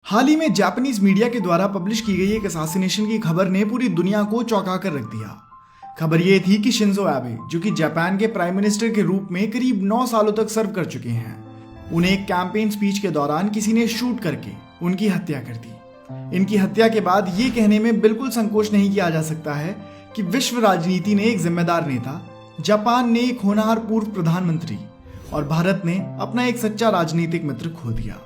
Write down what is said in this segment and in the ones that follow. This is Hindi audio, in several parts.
हाल ही में जापानीज मीडिया के द्वारा पब्लिश की गई एक असैसिनेशन की खबर ने पूरी दुनिया को चौंका कर रख दिया। खबर ये थी कि शिंजो एबे, जो कि जापान के प्राइम मिनिस्टर के रूप में करीब 9 सालों तक सर्व कर चुके हैं, उन्हें एक कैंपेन स्पीच के दौरान किसी ने शूट करके उनकी हत्या कर दी। इनकी हत्या के बाद ये कहने में बिल्कुल संकोच नहीं किया जा सकता है कि विश्व राजनीति ने एक जिम्मेदार नेता, जापान ने एक होनहार पूर्व प्रधानमंत्री और भारत ने अपना एक सच्चा राजनीतिक मित्र खो दिया।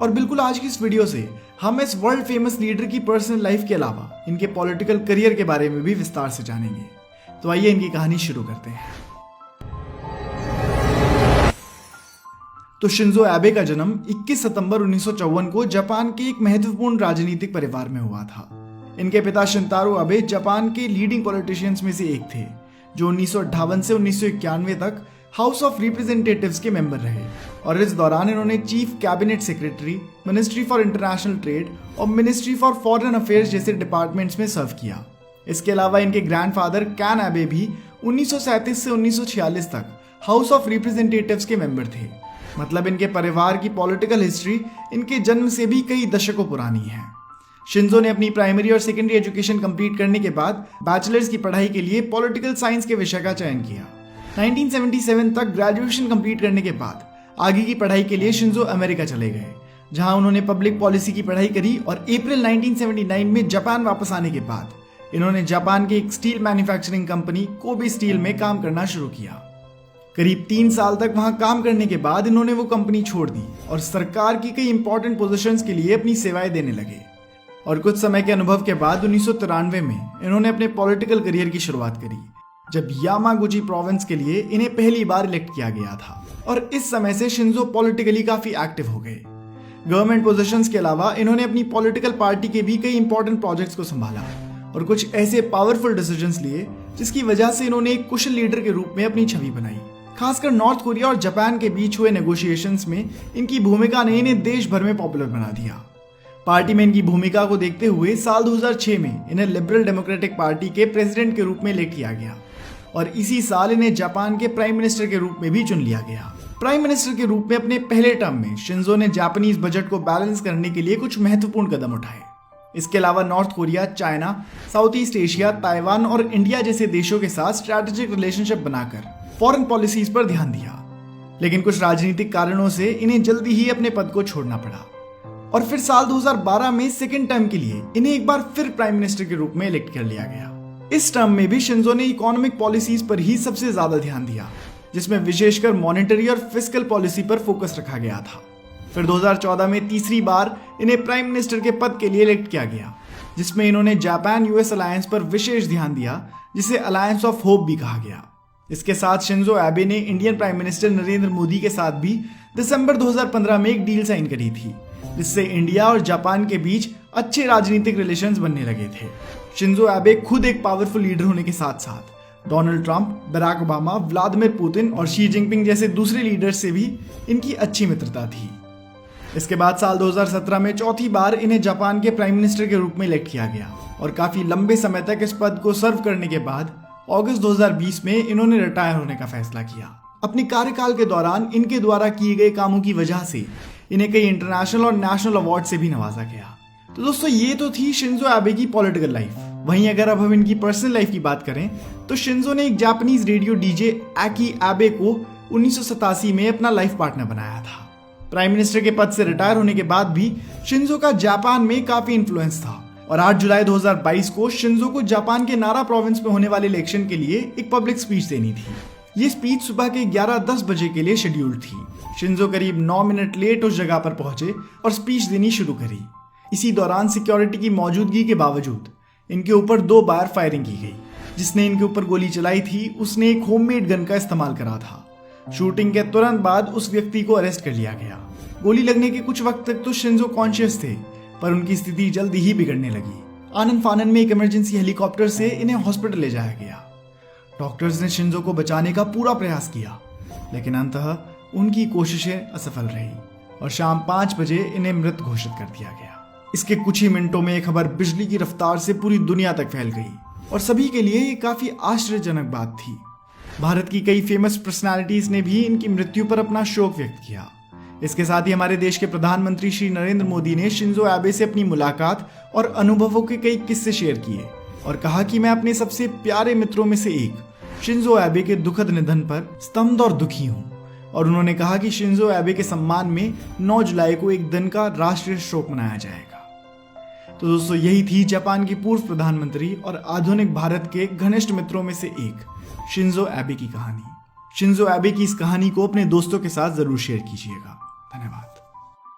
और बिल्कुल आज की इस वीडियो से हम इस वर्ल्ड फेमस लीडर की पर्सनल लाइफ के अलावा इनके पॉलिटिकल करियर के बारे में भी विस्तार से जानेंगे। तो आइए इनकी कहानी शुरू करते हैं। तो शिंजो एबे का जन्म 21 सितंबर 1954 को जापान के एक महत्वपूर्ण राजनीतिक परिवार में हुआ था। इनके पिता शिंतारो एबे जापान के लीडिंग पॉलिटिशियंस में से एक थे, जो 1958 से 1991 तक हाउस ऑफ रिप्रेजेंटेटिव्स के मेंबर रहे और इस दौरान इन्होंने chief cabinet secretary, ministry for international trade और मिनिस्ट्री फॉर फॉरेन अफेयर्स जैसे डिपार्टमेंट्स में सर्व किया। इसके अलावा इनके ग्रैंडफादर कैन एबे भी 1937 से 1946 तक हाउस ऑफ रिप्रेजेंटेटिव्स के मेंबर थे। मतलब इनके परिवार की पॉलिटिकल हिस्ट्री इनके जन्म से भी कई दशकों पुरानी है। शिंजो ने अपनी प्राइमरी और सेकेंडरी एजुकेशन कंप्लीट करने के बाद बैचलर्स की पढ़ाई के लिए पॉलिटिकल साइंस के विषय का चयन किया। 1977 तक ग्रेजुएशन कंप्लीट करने के बाद आगे की पढ़ाई के लिए शिंजो अमेरिका चले गए, जहां उन्होंने पब्लिक पॉलिसी की पढ़ाई करी और अप्रैल 1979 में जापान वापस आने के बाद इन्होंने जापान की एक steel manufacturing company Kobe steel में काम करना शुरू किया। करीब 3 साल तक वहां काम करने के बाद इन्होंने वो कंपनी छोड़ दी और सरकार की कई इंपॉर्टेंट पोजीशंस के लिए अपनी सेवाएं देने लगे। और कुछ समय के अनुभव के बाद 1993 में इन्होंने अपने पॉलिटिकल करियर की शुरुआत करी, जब यामागुची प्रोविंस के लिए इन्हें पहली बार इलेक्ट किया गया था। और इस समय से शिंजो पॉलिटिकली काफी एक्टिव हो गए। गवर्नमेंट पोजीशंस के अलावा इन्होंने अपनी पॉलिटिकल पार्टी के भी कई इंपॉर्टेंट प्रोजेक्ट्स को संभाला और कुछ ऐसे पावरफुल डिसीजंस लिए जिसकी वजह से इन्होंने एक कुशल लीडर के रूप में अपनी छवि बनाई। खासकर नॉर्थ कोरिया और जापान के बीच हुए नेगोशिएशंस में इनकी भूमिका ने इन्हें देश भर में पॉपुलर बना दिया। पार्टी में इनकी भूमिका को देखते हुए साल 2006 में इन्हें लिबरल डेमोक्रेटिक पार्टी के प्रेसिडेंट के रूप में इलेक्ट किया गया और इसी साल इन्हें जापान के प्राइम मिनिस्टर के रूप में भी चुन लिया गया। प्राइम मिनिस्टर के रूप में अपने पहले टर्म में शिंजो ने जापानीज बजट को बैलेंस करने के लिए कुछ महत्वपूर्ण कदम उठाए। इसके अलावा north Korea, China, south east Asia, Taiwan और इंडिया जैसे देशों के साथ स्ट्रैटेजिक रिलेशनशिप बनाकर फॉरेन पॉलिसीज पर ध्यान दिया। लेकिन कुछ राजनीतिक कारणों से इन्हें जल्दी ही अपने पद को छोड़ना पड़ा और फिर साल 2012 में सेकेंड टर्म के लिए इन्हें एक बार फिर प्राइम मिनिस्टर के रूप में इलेक्ट कर लिया गया। इस टर्म में भी शिंजो ने इकोनॉमिक पॉलिसीज पर ही सबसे ज्यादा ध्यान दिया, जिसमें विशेषकर मॉनेटरी और फिस्कल पॉलिसी पर फोकस रखा गया था। फिर 2014 में तीसरी बार इन्हें प्राइम मिनिस्टर के पद के लिए इलेक्ट किया गया, जिसमें इन्होंने जापान यूएस अलायंस पर विशेष ध्यान दिया, जिसे अलायंस ऑफ होप भी कहा गया। इसके साथ शिंजो एबे ने Indian prime minister Narendra Modi के साथ भी दिसंबर 2015 में एक डील साइन करी थी, जिससे इंडिया और जापान के बीच अच्छे राजनीतिक रिलेशंस बनने लगे थे। शिंजो एबे खुद एक पावरफुल लीडर होने के साथ साथ Donald Trump, Barack Obama, Vladimir Putin और शी जिनपिंग जैसे दूसरे लीडर्स से भी इनकी अच्छी मित्रता थी। इसके बाद साल 2017 में चौथी बार इन्हें जापान के प्राइम मिनिस्टर के रूप में इलेक्ट किया गया और काफी लंबे समय तक इस पद को सर्व करने के बाद अगस्त 2020 में इन्होंने रिटायर होने का फैसला किया। अपने कार्यकाल के दौरान इनके द्वारा किए गए कामों की वजह से इन्हें कई इंटरनेशनल और नेशनल अवार्ड से भी नवाजा गया। तो दोस्तों, ये तो थी शिंजो एबे की पॉलिटिकल लाइफ। वहीं अगर अब हम इनकी पर्सनल लाइफ की बात करें तो शिंजो ने एक जापानीज रेडियो डीजे आकी एबे को 1987 में अपना लाइफ पार्टनर बनाया था। प्राइम मिनिस्टर के पद से रिटायर होने के बाद भी शिंजो का जापान में काफी इन्फ्लुएंस था और 8 जुलाई 2022 को शिंजो को जापान के नारा प्रोविंस में होने वाले इलेक्शन के लिए एक पब्लिक स्पीच देनी थी। ये स्पीच सुबह के 11:10 बजे के लिए शेड्यूल्ड थी। शिंजो करीब 9 मिनट लेट उस जगह पर पहुंचे और स्पीच देनी शुरू करी। इसी दौरान सिक्योरिटी की मौजूदगी के बावजूद इनके ऊपर 2 बार फायरिंग की गई। जिसने इनके ऊपर गोली चलाई थी उसने एक होममेड गन का इस्तेमाल करा था। शूटिंग के तुरंत बाद उस व्यक्ति को अरेस्ट कर लिया गया। गोली लगने के कुछ वक्त तक तो शिंजो कॉन्शियस थे, पर उनकी स्थिति जल्दी ही बिगड़ने लगी। आनंद फानन में एक इमरजेंसी हेलीकॉप्टर से इन्हें हॉस्पिटल ले जाया गया। डॉक्टर्स ने शिंजो को बचाने का पूरा प्रयास किया, लेकिन अंततः उनकी कोशिशें असफल रही और शाम 5 बजे इन्हें मृत घोषित कर दिया गया। इसके कुछ ही मिनटों में यह खबर बिजली की रफ्तार से पूरी दुनिया तक फैल गई और सभी के लिए ये काफी आश्चर्यजनक बात थी। भारत की कई फेमस पर्सनालिटीज ने भी इनकी मृत्यु पर अपना शोक व्यक्त किया। इसके साथ ही हमारे देश के प्रधानमंत्री श्री नरेंद्र मोदी ने शिंजो एबे से अपनी मुलाकात और अनुभवों के कई किस्से शेयर किए और कहा कि मैं अपने सबसे प्यारे मित्रों में से एक शिंजो एबे के दुखद निधन पर स्तब्ध और दुखी हूं। और उन्होंने कहा कि शिंजो एबे के सम्मान में 9 जुलाई को एक दिन का राष्ट्रीय शोक मनाया जाएगा। तो दोस्तों, यही थी जापान की पूर्व प्रधानमंत्री और आधुनिक भारत के घनिष्ठ मित्रों में से एक शिंजो एबे की कहानी। शिंजो एबे की इस कहानी को अपने दोस्तों के साथ जरूर शेयर कीजिएगा। धन्यवाद।